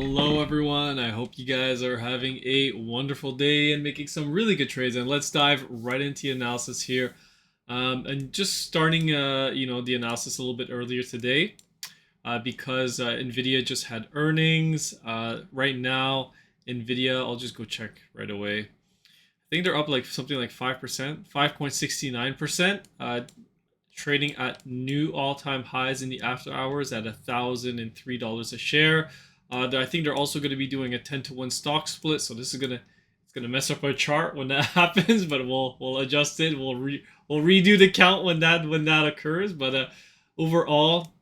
Hello everyone, I hope you guys are having a wonderful day and making some really good trades, and let's dive right into the analysis here. And just starting the analysis a little bit earlier today because NVIDIA just had earnings. Right now NVIDIA, I'll just go check right away. I think they're up like something like 5%, 5.69%, trading at new all-time highs in the after hours at $1,003 a share. I think they're also going to be doing a 10-to-1 stock split, so this is gonna mess up our chart when that happens, but we'll adjust it. We'll redo the count when that occurs. But overall,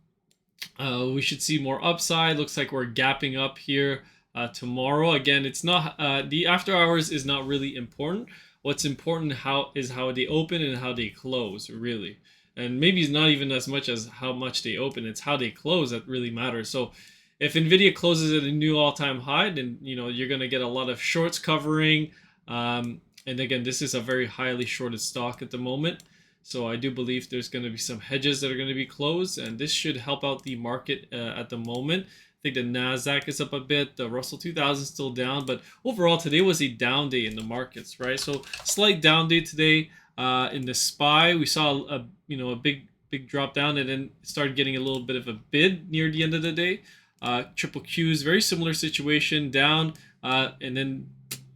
we should see more upside. Looks like we're gapping up here tomorrow. Again, it's not the after hours is not really important. What's important is how they open and how they close, really. And maybe it's not even as much as how much they open. It's how they close that really matters. So if NVIDIA closes at a new all-time high, then you're going to get a lot of shorts covering. And again, this is a very highly shorted stock at the moment. So I do believe there's going to be some hedges that are going to be closed, and this should help out the market at the moment. I think the NASDAQ is up a bit. The Russell 2000 is still down, but overall today was a down day in the markets, right? So slight down day today. In the SPY, we saw a big drop down, and then started getting a little bit of a bid near the end of the day. QQQ, very similar situation, down and then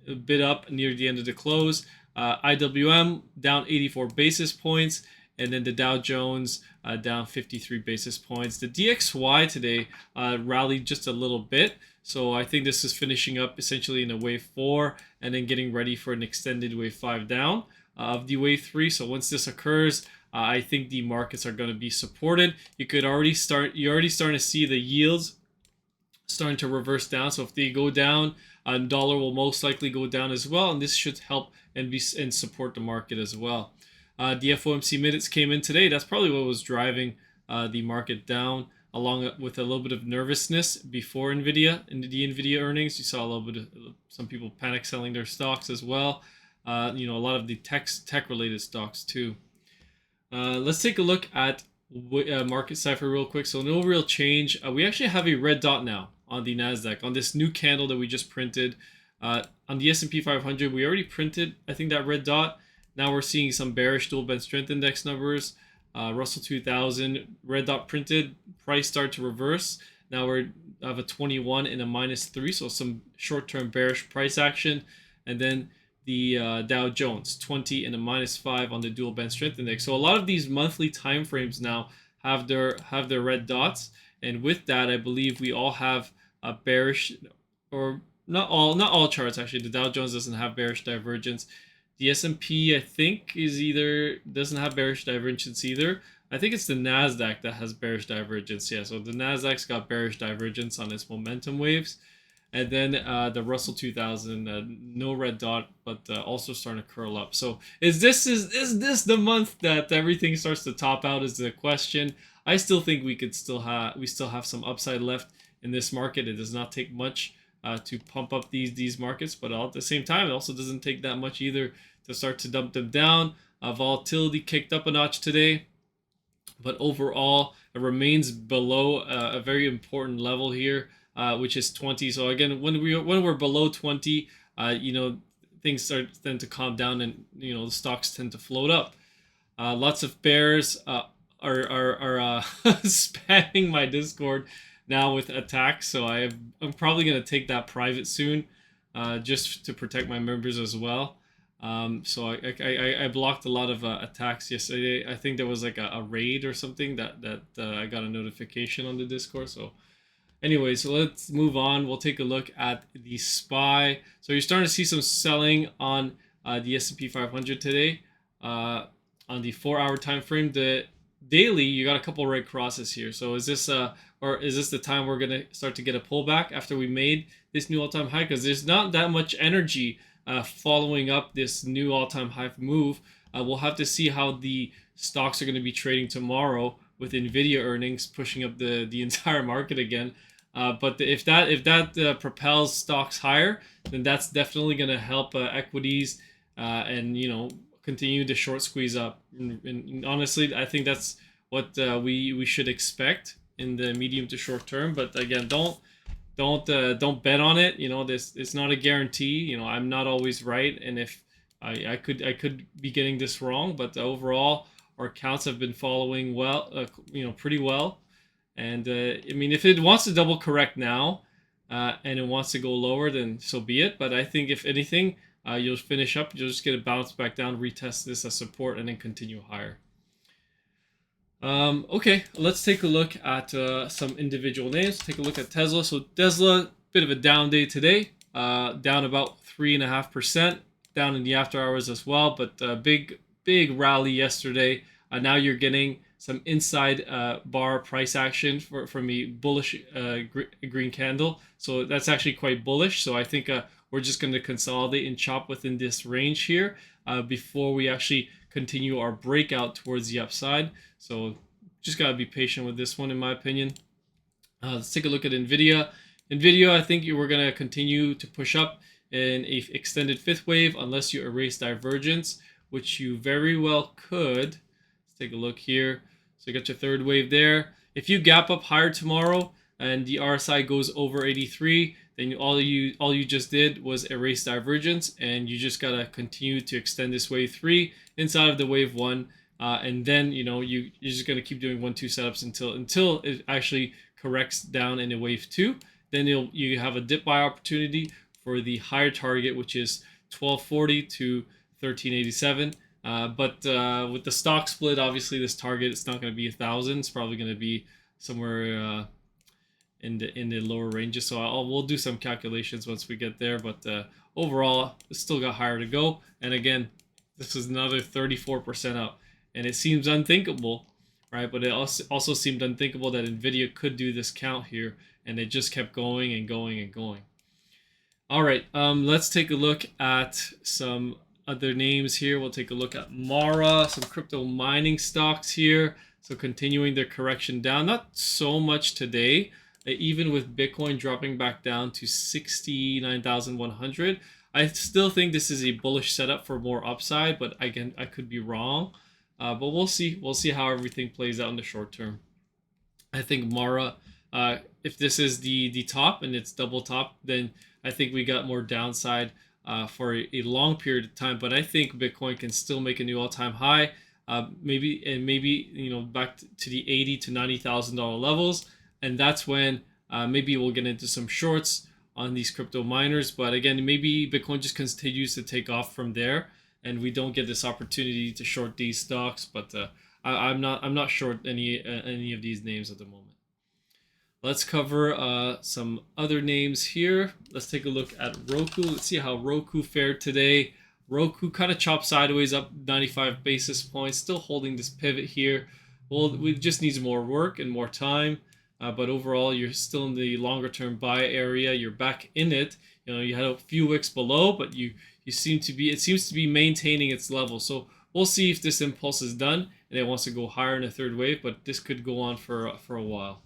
a bit up near the end of the close. IWM down 84 basis points, and then the Dow Jones down 53 basis points. The DXY today rallied just a little bit, so I think this is finishing up essentially in a wave 4 and then getting ready for an extended wave 5 down of the wave 3. So once this occurs, I think the markets are going to be supported. You're already starting to see the yields starting to reverse down. So if they go down, dollar will most likely go down as well, and this should help and support the market as well. The FOMC minutes came in today. That's probably what was driving the market down, along with a little bit of nervousness before NVIDIA. In the NVIDIA earnings, you saw a little bit of some people panic selling their stocks as well. A lot of the tech related stocks too. Let's take a look at market cipher real quick. So no real change. We actually have a red dot now on the NASDAQ on this new candle that we just printed. On the S&P 500, we already printed, I think, that red dot. Now we're seeing some bearish dual band strength index numbers. Russell 2000, red dot printed, price start to reverse. Now we have a 21 and a -3, so some short-term bearish price action. And then the Dow Jones 20 and a -5 on the dual band strength index. So a lot of these monthly time frames now have their red dots, and with that, I believe we all have a bearish, or not all charts actually. The Dow Jones doesn't have bearish divergence. The S&P, I think, doesn't have bearish divergence either. I think it's the NASDAQ that has bearish divergence. Yeah, so the NASDAQ's got bearish divergence on its momentum waves. And then the Russell 2000, no red dot, but also starting to curl up. So is this the month that everything starts to top out? Is the question. I still think we still have some upside left in this market. It does not take much to pump up these markets, but at the same time, it also doesn't take that much either to start to dump them down. Volatility kicked up a notch today, but overall it remains below a very important level here, which is 20. So again, when we're below 20, things tend to calm down, and the stocks tend to float up. Lots of bears are spamming my Discord now with attacks, so I'm probably gonna take that private soon, just to protect my members as well. So I blocked a lot of attacks yesterday. I think there was like a raid or something that I got a notification on the Discord. So anyway, so let's move on. We'll take a look at the SPY. So you're starting to see some selling on the S&P 500 today. On the 4-hour time frame, the daily, you got a couple red crosses here. So is this the time we're gonna start to get a pullback after we made this new all-time high? Because there's not that much energy following up this new all-time high move. We'll have to see how the stocks are going to be trading tomorrow with NVIDIA earnings pushing up the entire market again. But if that propels stocks higher, then that's definitely going to help equities and continue to short squeeze up. And honestly, I think that's what we should expect in the medium to short term. But again, don't don't bet on it. You know, this it's not a guarantee. You know, I'm not always right, and if I could be getting this wrong, but overall our accounts have been following well, you know, pretty well. And I mean, if it wants to double correct now, and it wants to go lower, then so be it. But I think if anything, you'll finish up. You'll just get a bounce back down, retest this as support, and then continue higher. Okay, let's take a look at some individual names. Take a look at Tesla. So Tesla, bit of a down day today, down about 3.5%, down in the after hours as well, but big rally yesterday. Now you're getting some inside bar price action from a bullish green candle. So that's actually quite bullish. So I think we're just going to consolidate and chop within this range here before we actually continue our breakout towards the upside. So just got to be patient with this one, in my opinion. Let's take a look at NVIDIA. NVIDIA, I think we're going to continue to push up in a extended fifth wave unless you erase divergence, which you very well could. Let's take a look here. So you got your third wave there. If you gap up higher tomorrow and the RSI goes over 83, then all you just did was erase divergence, and you just gotta continue to extend this wave 3 inside of the wave 1, and then you're just gonna keep doing 1-2 setups until it actually corrects down in a wave 2. Then you have a dip buy opportunity for the higher target, which is 1240 to 1387. But with the stock split, obviously this target, it's not going to be 1,000. It's probably going to be somewhere in the lower ranges. So we'll do some calculations once we get there. But overall, it's still got higher to go. And again, this is another 34% up, and it seems unthinkable, right? But it also seemed unthinkable that NVIDIA could do this count here, and it just kept going and going and going. All right, let's take a look at some other names here. We'll take a look at Mara, some crypto mining stocks here. So continuing their correction down, not so much today, even with Bitcoin dropping back down to 69,100. I still think this is a bullish setup for more upside, but again, I could be wrong. But we'll see. We'll see how everything plays out in the short term. I think Mara, if this is the top and it's double top, then I think we got more downside for a long period of time. But I think Bitcoin can still make a new all-time high, maybe back to the $80,000 to $90,000 levels, and that's when maybe we'll get into some shorts on these crypto miners. But again, maybe Bitcoin just continues to take off from there, and we don't get this opportunity to short these stocks. But I'm not short any of these names at the moment. Let's cover some other names here. Let's take a look at Roku. Let's see how Roku fared today. Roku kind of chopped sideways up 95 basis points, still holding this pivot here. Well, we just needs more work and more time. But overall, you're still in the longer term buy area. You're back in it. You had a few wicks below, but it seems to be maintaining its level. So we'll see if this impulse is done and it wants to go higher in a third wave, but this could go on for a while.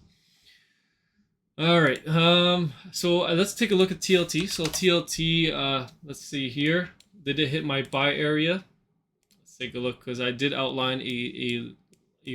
All right, so let's take a look at TLT. So TLT, let's see here. Did it hit my buy area? Let's take a look, because I did outline a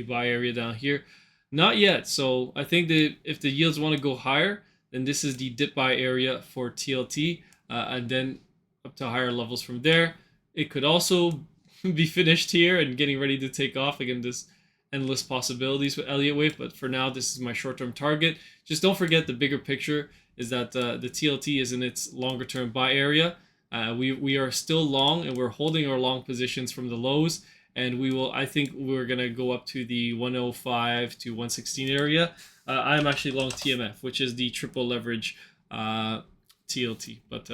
buy area down here. Not yet. So I think that if the yields want to go higher, then this is the dip buy area for TLT, and then up to higher levels from there. It could also be finished here and getting ready to take off. Again, this endless possibilities with Elliott Wave, but for now, this is my short-term target. Just don't forget the bigger picture is that the TLT is in its longer-term buy area. We are still long, and we're holding our long positions from the lows, and I think we're gonna go up to the 105 to 116 area. I'm actually long TMF, which is the triple leverage TLT, but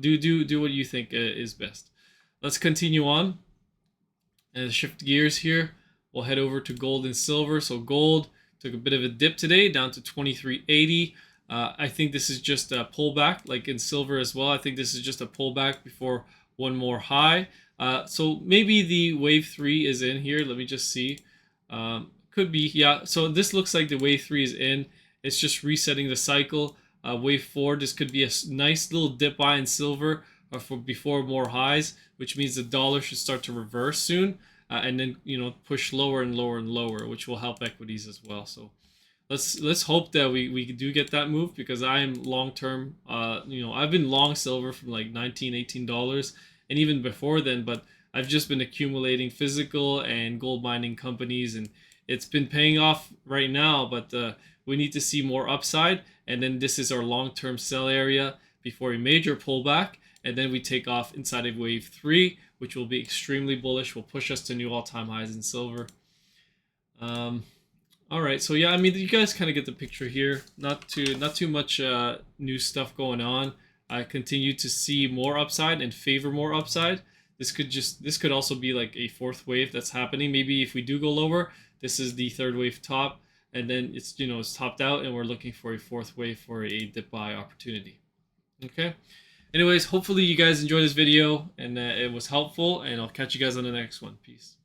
do what you think is best. Let's continue on and shift gears here. We'll head over to gold and silver. So gold took a bit of a dip today, down to 23.80. I think this is just a pullback, like in silver as well. I think this is just a pullback before one more high. So maybe the wave 3 is in here. Let me just see. Could be, yeah. So this looks like the wave 3 is in. It's just resetting the cycle. Wave 4, this could be a nice little dip buy in silver for before more highs, which means the dollar should start to reverse soon. And then push lower and lower and lower, which will help equities as well. So let's hope that we do get that move, because I am long term. I've been long silver from like 19-18 dollars, and even before then, but I've just been accumulating physical and gold mining companies, and it's been paying off right now. But we need to see more upside, and then this is our long term sell area before a major pullback, and then we take off inside of wave 3, which will be extremely bullish, will push us to new all-time highs in silver. All right, so yeah, I mean, you guys kind of get the picture here. Not too much new stuff going on. I continue to see more upside and favor more upside. This could also be like a fourth wave that's happening. Maybe if we do go lower, this is the third wave top, and then it's topped out, and we're looking for a fourth wave for a dip buy opportunity. Okay. Anyways, hopefully you guys enjoyed this video and it was helpful, and I'll catch you guys on the next one. Peace.